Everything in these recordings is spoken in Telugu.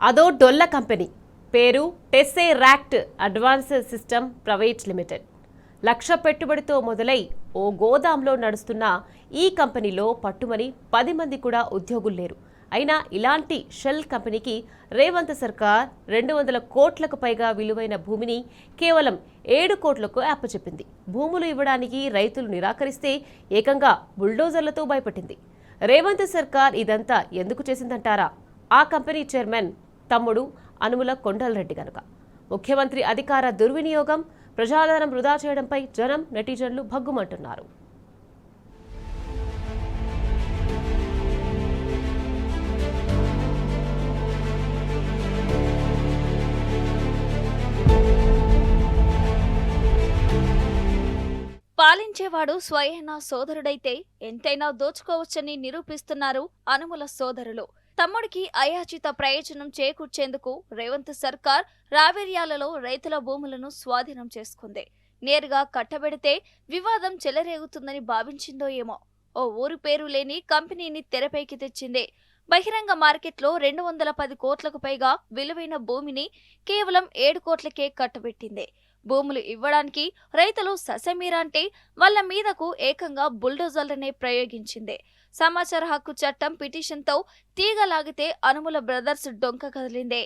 అదో డొల్ల కంపెనీ. పేరు టెస్సేరాక్ట్ అడ్వాన్స్డ్ సిస్టమ్ ప్రైవేట్ లిమిటెడ్. 1,00,000 పెట్టుబడితో మొదలై ఓ గోదాంలో నడుస్తున్న ఈ కంపెనీలో పట్టుమని 10 మంది కూడా ఉద్యోగులు లేరు. అయినా ఇలాంటి షెల్ కంపెనీకి రేవంత్ సర్కార్ 200 కోట్లకు పైగా విలువైన భూమిని కేవలం 7 కోట్లకు అప్పచెప్పింది. భూములు ఇవ్వడానికి రైతులు నిరాకరిస్తే ఏకంగా బుల్డోజర్లతో భయపెట్టింది. రేవంత్ సర్కార్ ఇదంతా ఎందుకు చేసిందంటారా? ఆ కంపెనీ చైర్మన్ తమ్ముడు అనుముల కొండలరెడ్డి గనుక. ముఖ్యమంత్రి అధికార దుర్వినియోగం, ప్రజాధనం వృధా చేయడంపై జనం, నెటిజన్లు భగ్గుమంటున్నారు. పాలించేవాడు స్వయంగా సోదరుడైతే ఎంతైనా దోచుకోవచ్చని నిరూపిస్తున్నారు అనుముల సోదరులు. తమ్ముడికి అయాచిత ప్రయోజనం చేకూర్చేందుకు రేవంత్ సర్కార్ రావేర్యాలలో రైతుల భూములను స్వాధీనం చేసుకుంది. నేరుగా కట్టబెడితే వివాదం చెలరేగుతుందని భావించిందో ఏమో ఓ ఊరు పేరు లేని కంపెనీని తెరపైకి తెచ్చింది. బహిరంగ మార్కెట్లో 210 కోట్లకు పైగా విలువైన భూమిని కేవలం 7 కోట్లకే కట్టబెట్టింది. భూములు ఇవ్వడానికి రైతులు ససమీరంటే వాళ్ళ మీదకు ఏకంగా బుల్డోజర్లనే ప్రయోగించింది. సమాచార హక్కు చట్టం పిటిషన్తో తీగలాగితే అనుముల బ్రదర్స్ డొంక కదిలిందే.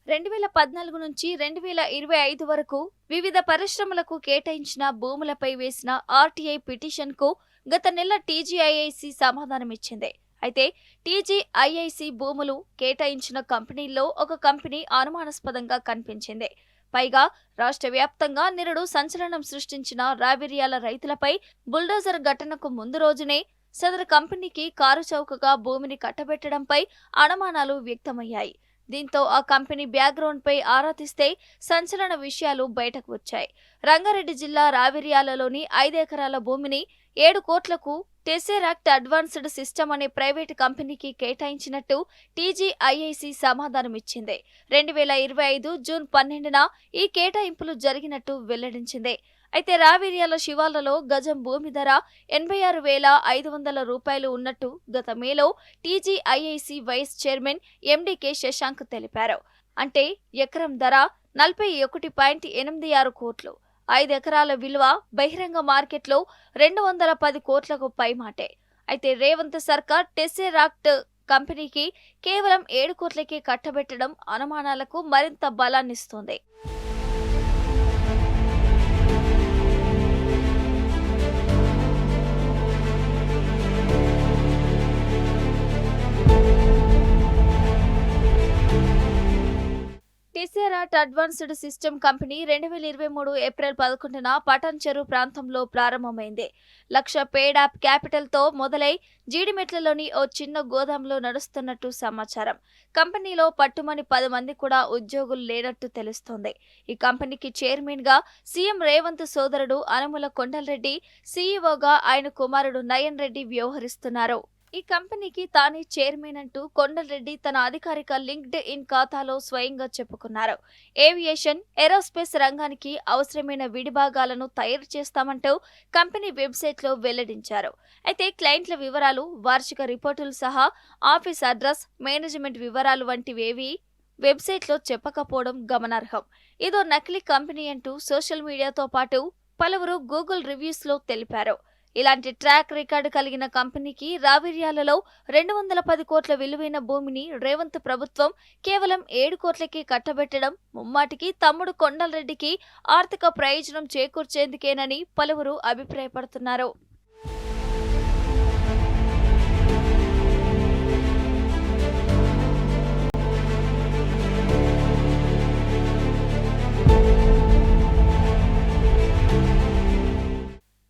(2014 నుంచి 2025 వరకు వివిధ పరిశ్రమలకు కేటాయించిన భూములపై వేసిన ఆర్టీఐ పిటిషన్కు గత నెల టీజీఐఐసి సమాధానమిచ్చింది. అయితే టీజీఐఐసి భూములు కేటాయించిన కంపెనీల్లో ఒక కంపెనీ అనుమానాస్పదంగా కనిపించింది. పైగా రాష్ట్ర వ్యాప్తంగా నిరుడు సంచలనం సృష్టించిన రావిర్యాల రైతులపై బుల్డోజర్ ఘటనకు ముందు రోజునే సదరు కంపెనీకి కారు చౌకగా భూమిని కట్టబెట్టడంపై అనుమానాలు వ్యక్తమయ్యాయి. దీంతో ఆ కంపెనీ బ్యాక్గ్రౌండ్ పై ఆరా తీస్తే సంచలన విషయాలు బయటకు వచ్చాయి. రంగారెడ్డి జిల్లా రావిర్యాలలోని 5 ఎకరాల భూమిని 7 కోట్లకు టెస్సేరాక్ట్ అడ్వాన్స్డ్ సిస్టమ్ అనే ప్రైవేటు కంపెనీకి కేటాయించినట్టు టీజీఐఐసి సమాధానమిచ్చింది. 2025 జూన్ 12న ఈ కేటాయింపులు జరిగినట్టు వెల్లడించింది. అయితే రావిర్యాల శివార్లలో గజం భూమి ధర 86,500 రూపాయలు ఉన్నట్టు గత మేలో టీజీఐఐసి వైస్ చైర్మన్ ఎండీకే శశాంక్ తెలిపారు. అంటే ఎకరం ధర 41.86 కోట్లు. 5 ఎకరాల విలువ బహిరంగ మార్కెట్లో 210 కోట్లకు పైమాటే. అయితే రేవంత్ సర్కార్ టెస్సేరాక్ట్ కంపెనీకి కేవలం 7 కోట్లకే కట్టబెట్టడం అనుమానాలకు మరింత బలాన్నిస్తోంది. Tesseract advanced system company 2023 April 11న పటాన్ చెరువు ప్రాంతంలో ప్రారంభమైంది. 1,00,000 పెయిడ్ యాప్ క్యాపిటల్తో మొదలై జీడిమెట్లలోని ఓ చిన్న గోదాంలో నడుస్తున్నట్టు సమాచారం. కంపెనీలో పట్టుమని 10 మంది కూడా ఉద్యోగులు లేనట్టు తెలుస్తోంది. ఈ కంపెనీకి చైర్మన్ గా సీఎం రేవంత్ సోదరుడు అనుముల కొండలరెడ్డి, సీఈఓగా ఆయన కుమారుడు నయన్ రెడ్డి వ్యవహరిస్తున్నారు. ఈ కంపెనీకి తానే చైర్మన్ అంటూ కొండలరెడ్డి తన అధికారిక లింక్డ్ ఇన్ ఖాతాలో స్వయంగా చెప్పుకున్నారు. ఏవియేషన్, ఏరోస్పేస్ రంగానికి అవసరమైన విడిభాగాలను తయారు చేస్తామంటూ కంపెనీ వెబ్సైట్లో వెల్లడించారు. అయితే క్లయింట్ల వివరాలు, వార్షిక రిపోర్టులు సహా ఆఫీస్ అడ్రస్, మేనేజ్మెంట్ వివరాలు వంటివేవీ వెబ్సైట్లో చెప్పకపోవడం గమనార్హం. ఇదో నకిలీ కంపెనీ అంటూ సోషల్ మీడియాతో పాటు పలువురు గూగుల్ రివ్యూస్లో తెలిపారు. ఇలాంటి ట్రాక్ రికార్డు కలిగిన కంపెనీకి రావిర్యాలలో 210 కోట్ల విలువైన భూమిని రేవంత్ ప్రభుత్వం కేవలం 7 కోట్లకి కట్టబెట్టడం ముమ్మాటికి తమ్ముడు కొండలరెడ్డికి ఆర్థిక ప్రయోజనం చేకూర్చేందుకేనని పలువురు అభిప్రాయపడుతున్నారు.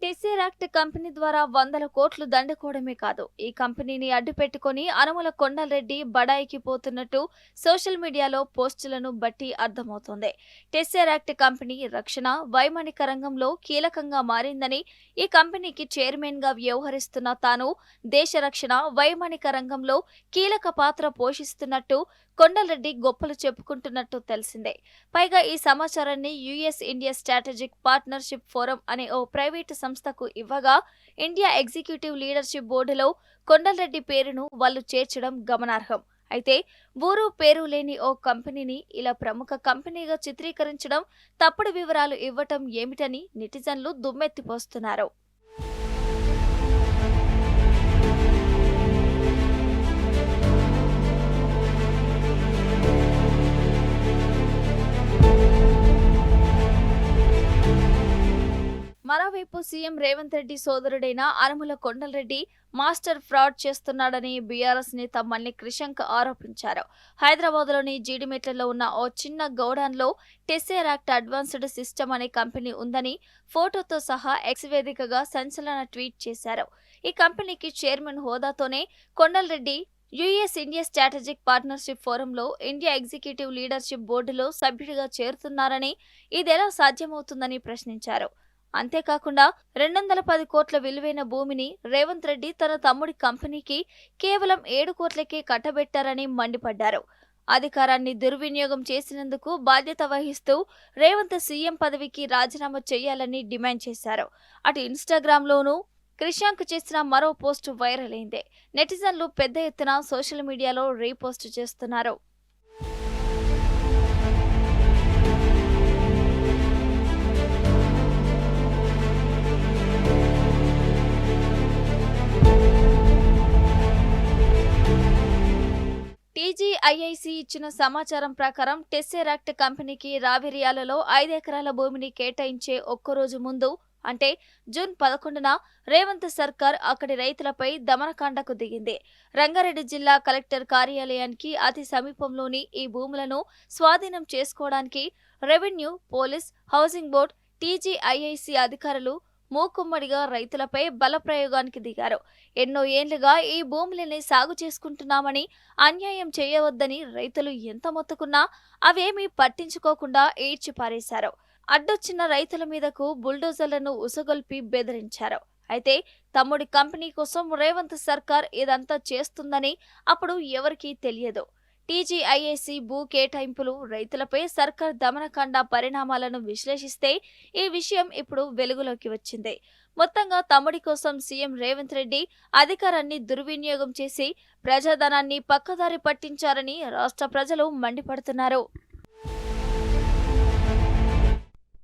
టెస్సేరాక్ట్ కంపెనీ ద్వారా 100 కోట్లు దండుకోవడమే కాదు, ఈ కంపెనీని అడ్డుపెట్టుకుని అనుముల కొండలరెడ్డి బడాయికి పోతున్నట్టు సోషల్ మీడియాలో పోస్టులను బట్టి అర్థమవుతోంది. టెస్సేరాక్ట్ కంపెనీ రక్షణ, వైమానిక రంగంలో కీలకంగా మారిందని, ఈ కంపెనీకి చైర్మన్ గా వ్యవహరిస్తున్న తాను దేశ రక్షణ, వైమానిక రంగంలో కీలక పాత్ర పోషిస్తున్నట్టు కొండలరెడ్డి గొప్పలు చెప్పుకుంటున్నట్టు తెలిసిందే. పైగా ఈ సమాచారాన్ని US India strategic partnership forum అనే ఓ ప్రైవేటు సంస్థకు ఇవ్వగా ఇండియా ఎగ్జిక్యూటివ్ లీడర్షిప్ బోర్డులో కొండలరెడ్డి పేరును వాళ్ళు చేర్చడం గమనార్హం. అయితే ఊరు పేరు లేని ఓ కంపెనీని ఇలా ప్రముఖ కంపెనీగా చిత్రీకరించడం, తప్పుడు వివరాలు ఇవ్వటం ఏమిటని నెటిజన్లు దుమ్మెత్తిపోస్తున్నారు. మరోవైపు సీఎం రేవంత్ రెడ్డి సోదరుడైన అనుముల కొండలరెడ్డి మాస్టర్ ఫ్రాడ్ చేస్తున్నాడని బీఆర్ఎస్ నేత మల్లి క్రిషంక్ ఆరోపించారు. హైదరాబాద్లోని జీడిమెట్లలో ఉన్న ఓ చిన్న గోడాన్లో టెస్సేరాక్ట్ అడ్వాన్స్డ్ సిస్టమ్ అనే కంపెనీ ఉందని ఫోటోతో సహా ఎక్స్ వేదికగా సంచలన ట్వీట్ చేశారు. ఈ కంపెనీకి చైర్మన్ హోదాతోనే Kondalreddy US India strategic partnership ఫోరంలో ఇండియా ఎగ్జిక్యూటివ్ లీడర్షిప్ బోర్డులో సభ్యుడిగా చేరుతున్నారని, ఇదెలా సాధ్యమవుతుందని ప్రశ్నించారు. అంతేకాకుండా 210 కోట్ల విలువైన భూమిని రేవంత్ రెడ్డి తన తమ్ముడి కంపెనీకి కేవలం 7 కోట్లకే కట్టబెట్టారని మండిపడ్డారు. అధికారాన్ని దుర్వినియోగం చేసినందుకు బాధ్యత వహిస్తూ రేవంత్ సీఎం పదవికి రాజీనామా చేయాలని డిమాండ్ చేశారు. అటు ఇన్స్టాగ్రామ్లోనూ క్రిషాంక్ చేసిన మరో పోస్టు వైరల్ అయింది. నెటిజన్లు పెద్ద ఎత్తున సోషల్ మీడియాలో రీపోస్ట్ చేస్తున్నారు. టీజీఐఐసి ఇచ్చిన సమాచారం ప్రకారం టెస్సేరాక్ట్ కంపెనీకి రావిరియాలలో 5 ఎకరాల భూమిని కేటాయించే ఒక్కరోజు ముందు అంటే జూన్ 11న రేవంత్ సర్కార్ అక్కడి రైతులపై దమనకాండకు దిగింది. రంగారెడ్డి జిల్లా కలెక్టర్ కార్యాలయానికి అతి సమీపంలోని ఈ భూములను స్వాధీనం చేసుకోవడానికి revenue, police, housing board, TGIIC అధికారులు మూకుమ్మడిగా రైతులపై బలప్రయోగానికి దిగారు. ఎన్నో ఏళ్లుగా ఈ భూములని సాగు చేసుకుంటున్నామని, అన్యాయం చేయవద్దని రైతులు ఎంత మొత్తుకున్నా అవేమీ పట్టించుకోకుండా ఈడ్చి పారేశారు. అడ్డొచ్చిన రైతుల మీదకు బుల్డోజర్లను ఉసగొల్పి బెదిరించారు. అయితే తమ్ముడి కంపెనీ కోసం రేవంత్ సర్కార్ ఇదంతా చేస్తుందని అప్పుడు ఎవరికీ తెలియదు. టీజీఐఐసి భూ కేటాయింపులు, రైతులపై సర్కార్ దమనకాండ పరిణామాలను విశ్లేషిస్తే ఈ విషయం ఇప్పుడు వెలుగులోకి వచ్చింది. మొత్తంగా తమ్ముడి కోసం సీఎం రేవంత్ రెడ్డి అధికారాన్ని దుర్వినియోగం చేసి ప్రజాధనాన్ని పక్కదారి పట్టించారని రాష్ట్ర ప్రజలు మండిపడుతున్నారు.